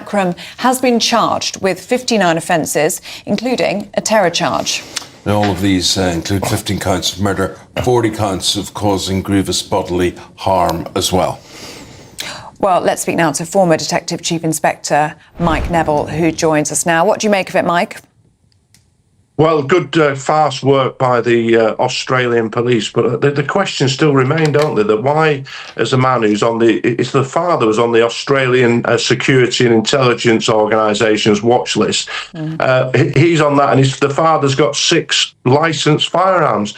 Akram has been charged with 59 offences, including a terror charge. And all of these include 15 counts of murder, 40 counts of causing grievous bodily harm as well. Well, let's speak now to former Detective Chief Inspector Mike Neville, who joins us now. What do you make of it, Mike? Well, good, fast work by the Australian police, but the questions still remain, don't they? That why, as a man who's on it's the father who's on the Australian Security and Intelligence Organisation's watch list. He's on that, and the father's got 6 licensed firearms.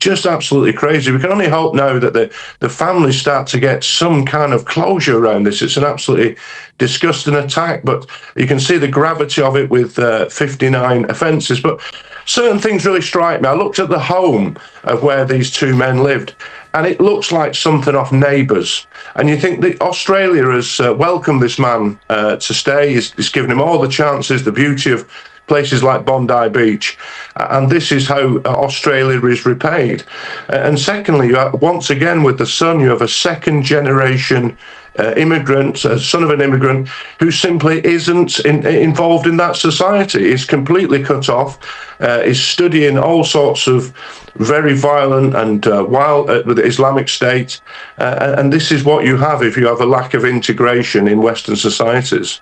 Just absolutely crazy. We can only hope now that the families start to get some kind of closure around this. It's an absolutely disgusting attack, but you can see the gravity of it with 59 offences. But certain things really strike me. I looked at the home of where these 2 men lived, and it looks like something off Neighbours. And you think that Australia has welcomed this man to stay. It's given him all the chances, the beauty of places like Bondi Beach, and this is how Australia is repaid. And secondly, once again with the son, you have a second-generation immigrant, son of an immigrant, who simply isn't involved in that society. He's completely cut off. Is studying all sorts of very violent and wild with the Islamic State, and this is what you have if you have a lack of integration in Western societies.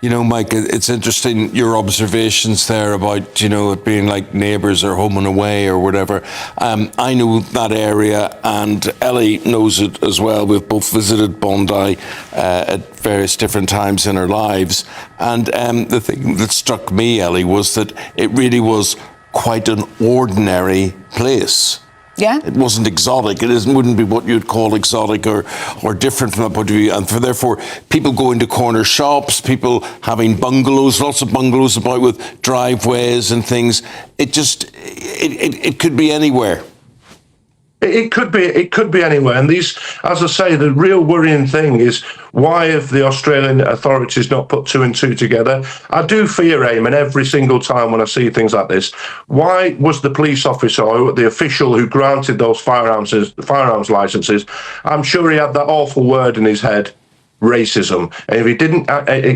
You know, Mike, it's interesting, your observations there about, you know, it being like Neighbours or Home and Away or whatever. I know that area, and Ellie knows it as well. We've both visited Bondi at various different times in our lives. And the thing that struck me, Ellie, was that it really was quite an ordinary place. Yeah. It wasn't exotic. It wouldn't be what you'd call exotic or different from that point of view. And therefore, people going to corner shops, people having bungalows, lots of bungalows about with driveways and things. It could be anywhere. It could be anywhere. And these, as I say, the real worrying thing is, why have the Australian authorities not put 2 and 2 together? I do fear, Eamon, every single time when I see things like this. Why was the police officer or the official who granted those firearms licenses, I'm sure he had that awful word in his head, racism. And if he didn't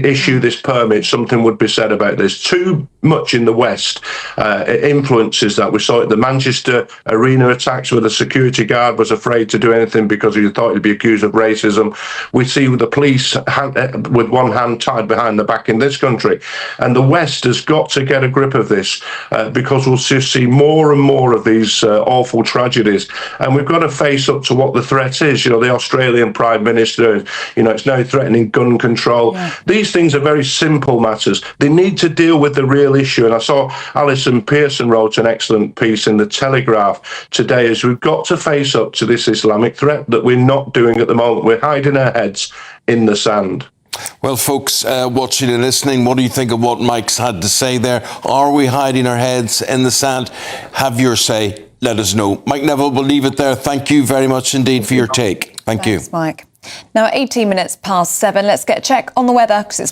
issue this permit, something would be said about this. Too much in the West influences that. We saw it at the Manchester Arena attacks where the security guard was afraid to do anything because he thought he'd be accused of racism. We see with the police with one hand tied behind the back in this country. And the West has got to get a grip of this because we'll just see more and more of these awful tragedies. And we've got to face up to what the threat is. You know, the Australian Prime Minister, you know, it's now threatening gun control. Yeah. These things are very simple matters. They need to deal with the real issue. And I saw Alison Pearson wrote an excellent piece in the Telegraph today, as we've got to face up to this Islamic threat that we're not doing at the moment. We're hiding our heads in the sand. Well, folks, watching and listening, what do you think of what Mike's had to say there? Are we hiding our heads in the sand? Have your say. Let us know. Mike Neville, we'll leave it there. Thank you very much indeed for your take. Thanks, Mike. Now, 18 minutes past 7. Let's get a check on the weather because it's